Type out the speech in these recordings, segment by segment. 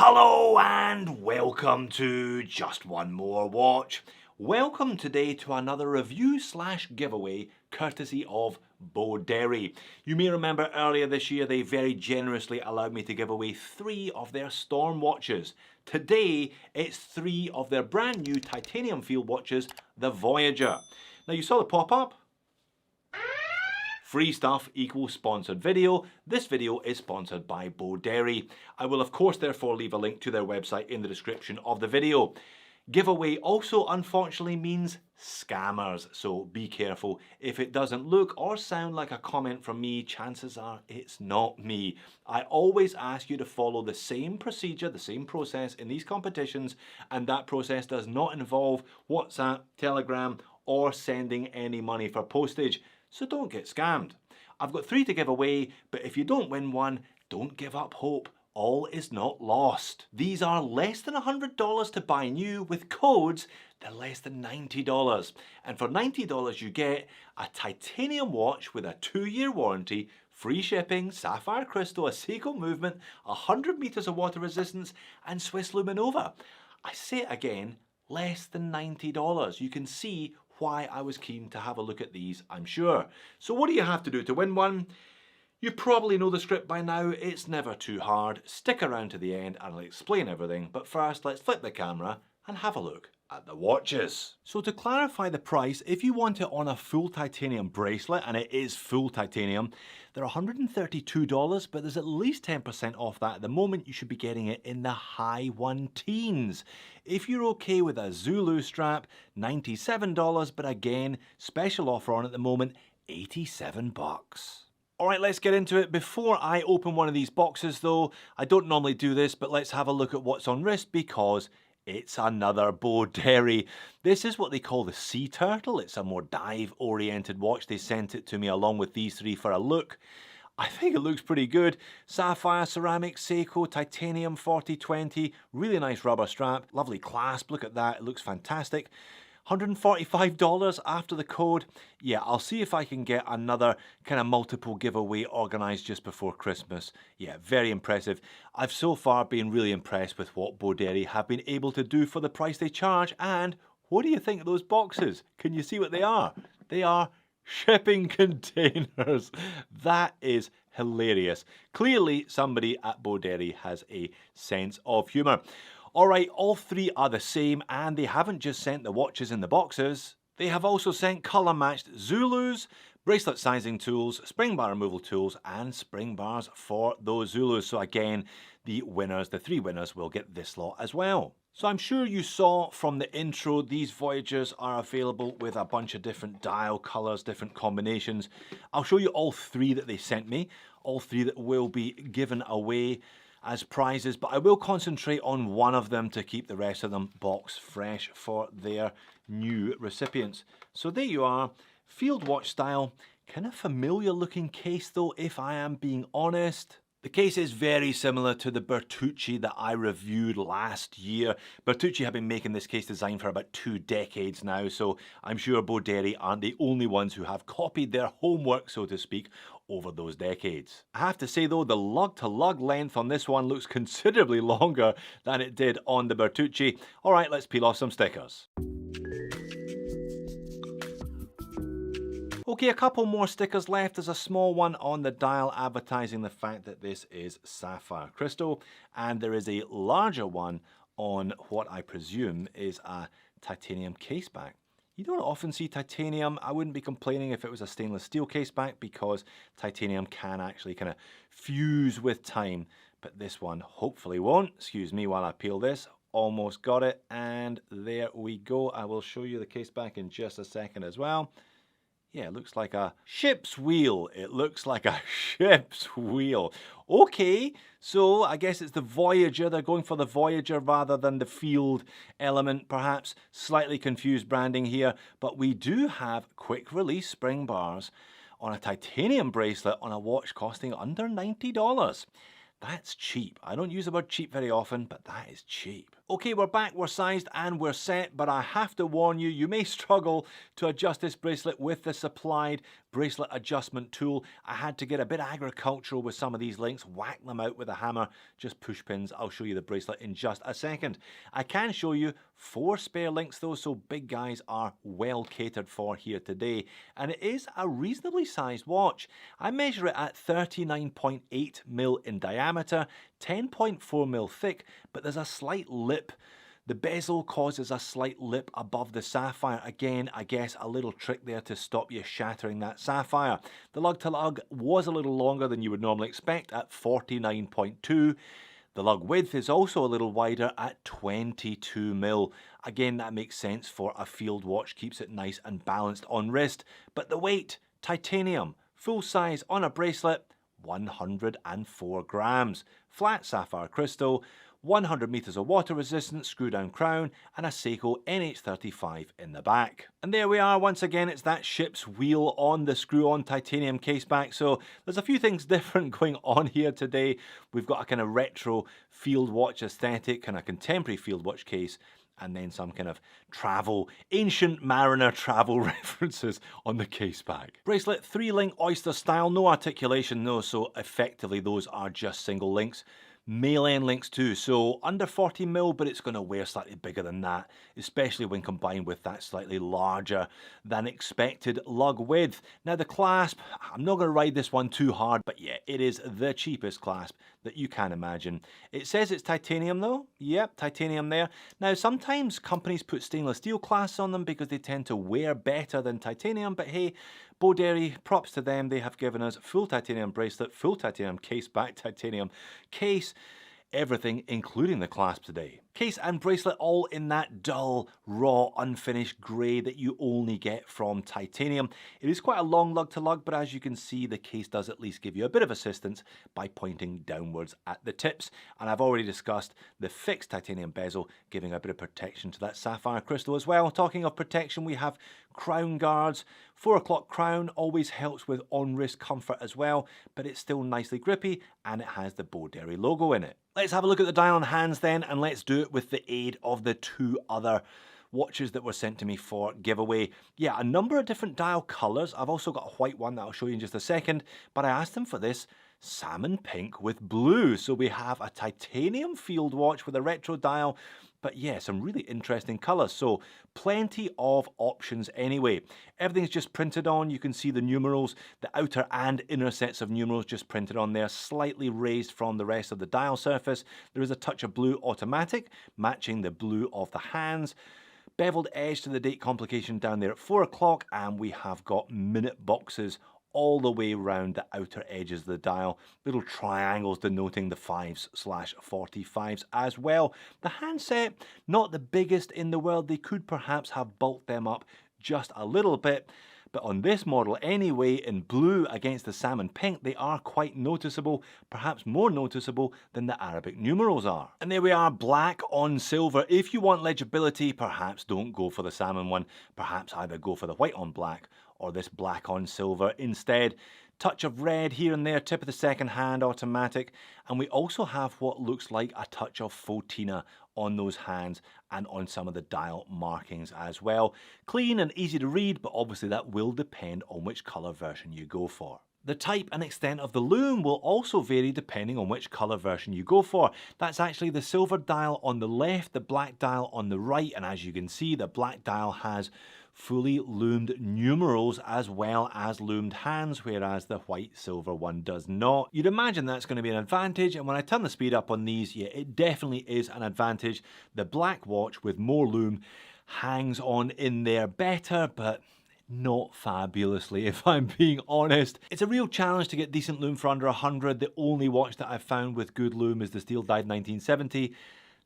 Hello and welcome to Just One More Watch. Welcome today to another review slash giveaway courtesy of Boderry. You may remember earlier this year they very generously allowed me to give away 3 of their Storm watches. Today it's 3 of their brand new titanium field watches, the Voyager. Now you saw the pop-up? Free stuff equals sponsored video. This video is sponsored by Boderry. I will of course therefore leave a link to their website in the description of the video. Giveaway also unfortunately means scammers, so be careful. If it doesn't look or sound like a comment from me, chances are it's not me. I always ask you to follow the same procedure, the same process in these competitions, and that process does not involve WhatsApp, Telegram, or sending any money for postage. So don't get scammed. I've got 3 to give away, but if you don't win one, don't give up hope. All is not lost. These are less than $100 to buy new. With codes, they're less than $90. And for $90 you get a titanium watch with a 2-year warranty, free shipping, sapphire crystal, a Seiko movement, 100 meters of water resistance, and Swiss Luminova. I say it again, less than $90. You can see why I was keen to have a look at these, I'm sure. So what do you have to do to win one? You probably know the script by now. It's never too hard. Stick around to the end and I'll explain everything. But first, let's flip the camera and have a look at the watches. So to clarify the price, if you want it on a full titanium bracelet, and it is full titanium, they're $132, but there's at least 10% off that at the moment. You should be getting it in the high 1-teens. If you're okay with a Zulu strap, $97, but again, special offer on at the moment, $87. Alright, let's get into it. Before I open one of these boxes though, I don't normally do this, but let's have a look at what's on wrist because it's another Boderry. This is what they call the Sea Turtle. It's a more dive-oriented watch. They sent it to me along with these 3 for a look. I think it looks pretty good. Sapphire, ceramic, Seiko, titanium 4020. Really nice rubber strap. Lovely clasp. Look at that. It looks fantastic. $145 after the code. Yeah, I'll see if I can get another kind of multiple giveaway organised just before Christmas. Yeah, very impressive. I've so far been really impressed with what Boderry have been able to do for the price they charge. And what do you think of those boxes? Can you see what they are? They are shipping containers. That is hilarious. Clearly somebody at Boderry has a sense of humour. Alright, all 3 are the same, and they haven't just sent the watches in the boxes. They have also sent colour matched Zulus, bracelet sizing tools, spring bar removal tools, and spring bars for those Zulus. So again, the winners, the 3 winners, will get this lot as well. So I'm sure you saw from the intro, these Voyagers are available with a bunch of different dial colours, different combinations. I'll show you all 3 that they sent me, all 3 that will be given away as prizes, but I will concentrate on one of them to keep the rest of them box fresh for their new recipients. So there you are, field watch style, kind of familiar looking case though, if I am being honest. The case is very similar to the Bertucci that I reviewed last year. Bertucci have been making this case design for about 2 decades now, so I'm sure Boderry aren't the only ones who have copied their homework, so to speak, over those decades. I have to say though, the lug-to-lug length on this one looks considerably longer than it did on the Bertucci. Alright, let's peel off some stickers. Okay, a couple more stickers left. There's a small one on the dial advertising the fact that this is sapphire crystal, and there is a larger one on what I presume is a titanium case back. You don't often see titanium. I wouldn't be complaining if it was a stainless steel case back because titanium can actually kind of fuse with time, but this one hopefully won't. Excuse me while I peel this. Almost got it, and there we go. I will show you the case back in just a second as well. Yeah, it looks like a ship's wheel. It looks like a ship's wheel. Okay, so I guess it's the Voyager. They're going for the Voyager rather than the field element, perhaps. Slightly confused branding here, but we do have quick release spring bars on a titanium bracelet on a watch costing under $90. That's cheap. I don't use the word cheap very often, but that is cheap. Okay, we're back, we're sized and we're set, but I have to warn you, you may struggle to adjust this bracelet with the supplied bracelet adjustment tool. I had to get a bit agricultural with some of these links, whack them out with a hammer, just push pins. I'll show you the bracelet in just a second. I can show you 4 spare links though, so big guys are well catered for here today. And it is a reasonably sized watch. I measure it at 39.8mm in diameter, 10.4mm thick, but there's a slight lip. The bezel causes a slight lip above the sapphire. Again, I guess a little trick there to stop you shattering that sapphire. The lug to lug was a little longer than you would normally expect at 49.2. The lug width is also a little wider at 22mm. Again, that makes sense for a field watch, keeps it nice and balanced on wrist. But the weight, titanium, full size on a bracelet, 104 grams. Flat sapphire crystal, 100 meters of water resistance, screw down crown, and a Seiko NH35 in the back. And there we are, once again, it's that ship's wheel on the screw-on titanium case back. So there's a few things different going on here today. We've got a kind of retro field watch aesthetic, kind of contemporary field watch case, and then some kind of travel, ancient mariner travel references on the case back. Bracelet 3-link oyster style, no articulation though, so effectively those are just single links. Male end links too, so under 40mm, but it's going to wear slightly bigger than that, especially when combined with that slightly larger than expected lug width. Now the clasp, I'm not going to ride this one too hard, but yeah, it is the cheapest clasp that you can imagine. It says it's titanium though. Yep, titanium there. Now sometimes companies put stainless steel clasps on them because they tend to wear better than titanium, but hey, Bodery, props to them, they have given us full titanium bracelet, full titanium case back, titanium case, everything including the clasp today. Case and bracelet all in that dull, raw, unfinished grey that you only get from titanium. It is quite a long lug to lug, but as you can see, the case does at least give you a bit of assistance by pointing downwards at the tips. And I've already discussed the fixed titanium bezel, giving a bit of protection to that sapphire crystal as well. Talking of protection, we have crown guards. 4 o'clock crown always helps with on-wrist comfort as well, but it's still nicely grippy and it has the Bodery logo in it. Let's have a look at the dial on hands then, and let's do it with the aid of the 2 other watches that were sent to me for giveaway. Yeah, a number of different dial colours. I've also got a white one that I'll show you in just a second, but I asked them for this salmon pink with blue. So we have a titanium field watch with a retro dial, but yeah, some really interesting colours. So plenty of options anyway. Everything's just printed on. You can see the numerals, the outer and inner sets of numerals just printed on there, slightly raised from the rest of the dial surface. There is a touch of blue automatic, matching the blue of the hands. Beveled edge to the date complication down there at 4 o'clock, and we have got minute boxes all the way around the outer edges of the dial. Little triangles denoting the 5/45s as well. The handset, not the biggest in the world. They could perhaps have bulked them up just a little bit. But on this model anyway, in blue against the salmon pink, they are quite noticeable, perhaps more noticeable than the Arabic numerals are. And there we are, black on silver. If you want legibility, perhaps don't go for the salmon one. Perhaps either go for the white on black or this black on silver instead. Touch of red here and there, tip of the second hand automatic, and we also have what looks like a touch of Fotina on those hands and on some of the dial markings as well. Clean and easy to read, but obviously that will depend on which colour version you go for. The type and extent of the lume will also vary depending on which colour version you go for. That's actually the silver dial on the left, the black dial on the right, and as you can see, the black dial has fully loomed numerals as well as loomed hands, whereas the white silver one does not. You'd imagine that's going to be an advantage, and when I turn the speed up on these, yeah, it definitely is an advantage. The black watch with more loom hangs on in there better, but not fabulously, if I'm being honest. It's a real challenge to get decent loom for under 100. The only watch that I've found with good loom is the steel dyed 1970.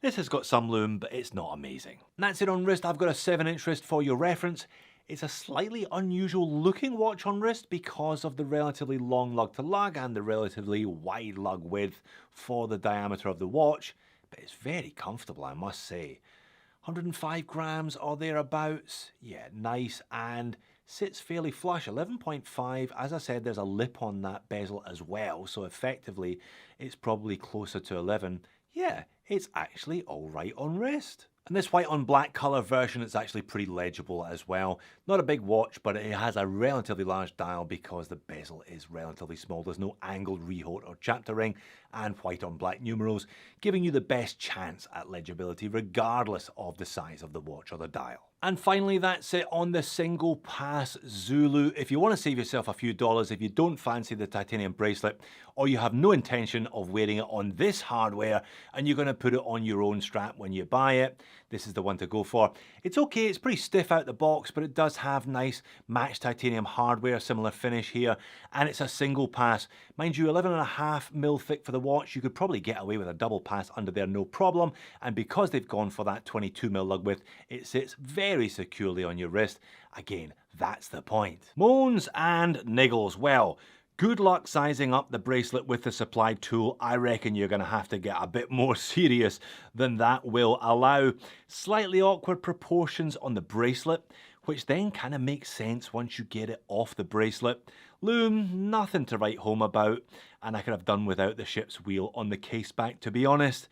This has got some loom, but it's not amazing. And that's it on wrist. I've got a 7-inch wrist for your reference. It's a slightly unusual looking watch on wrist because of the relatively long lug to lug and the relatively wide lug width for the diameter of the watch, but it's very comfortable, I must say. 105 grams or thereabouts. Yeah, nice and sits fairly flush. 11.5, as I said, there's a lip on that bezel as well, so effectively it's probably closer to 11. Yeah, it's actually all right on wrist. And this white on black colour version is actually pretty legible as well. Not a big watch, but it has a relatively large dial because the bezel is relatively small. There's no angled rehaut or chapter ring, and white on black numerals, giving you the best chance at legibility regardless of the size of the watch or the dial. And finally, that's it on the single pass Zulu. If you want to save yourself a few dollars, if you don't fancy the titanium bracelet, or you have no intention of wearing it on this hardware, and you're going to put it on your own strap when you buy it, this is the one to go for. It's okay, it's pretty stiff out the box, but it does have nice matched titanium hardware, similar finish here, and it's a single pass. Mind you, 11.5mm thick for the watch. You could probably get away with a double pass under there, no problem, and because they've gone for that 22mm lug width, it sits very securely on your wrist. Again, that's the point. Moans and niggles. Well, good luck sizing up the bracelet with the supplied tool. I reckon you're going to have to get a bit more serious than that will allow. Slightly awkward proportions on the bracelet, which then kind of makes sense once you get it off the bracelet. Loom, nothing to write home about, and I could have done without the ship's wheel on the case back, to be honest.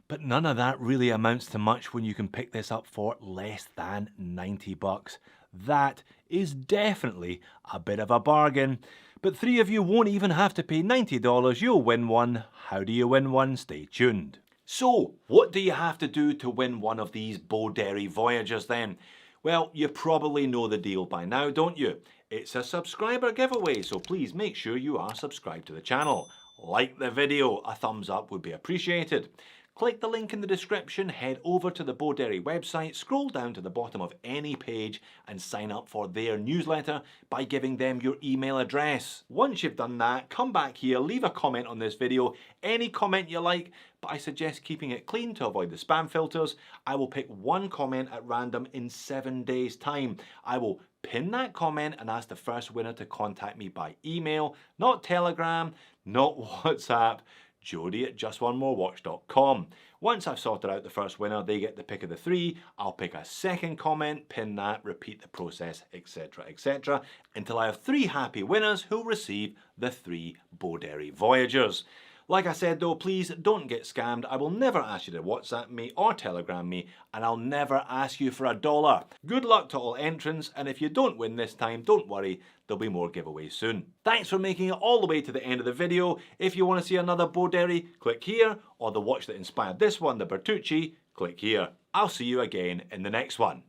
But none of that really amounts to much when you can pick this up for less than 90 bucks. That is definitely a bit of a bargain. But 3 of you won't even have to pay $90. You'll win one. How do you win one? Stay tuned. So, what do you have to do to win one of these Bolderi Voyagers then? Well, you probably know the deal by now, don't you? It's a subscriber giveaway, so please make sure you are subscribed to the channel. Like the video, a thumbs up would be appreciated. Click the link in the description, head over to the Bolderi website, scroll down to the bottom of any page and sign up for their newsletter by giving them your email address. Once you've done that, come back here, leave a comment on this video, any comment you like, but I suggest keeping it clean to avoid the spam filters. I will pick one comment at random in 7 days' time. I will pin that comment and ask the first winner to contact me by email, not Telegram, not WhatsApp, jody@justonemorewatch.com. Once I've sorted out the first winner, they get the pick of the 3. I'll pick a second comment, pin that, repeat the process, etc, etc, until I have 3 happy winners who'll receive the 3 Bolderi Voyagers. Like I said though, please don't get scammed. I will never ask you to WhatsApp me or Telegram me, and I'll never ask you for $1. Good luck to all entrants, and if you don't win this time, don't worry, there'll be more giveaways soon. Thanks for making it all the way to the end of the video. If you want to see another Bolderi, click here, or the watch that inspired this one, the Bertucci, click here. I'll see you again in the next one.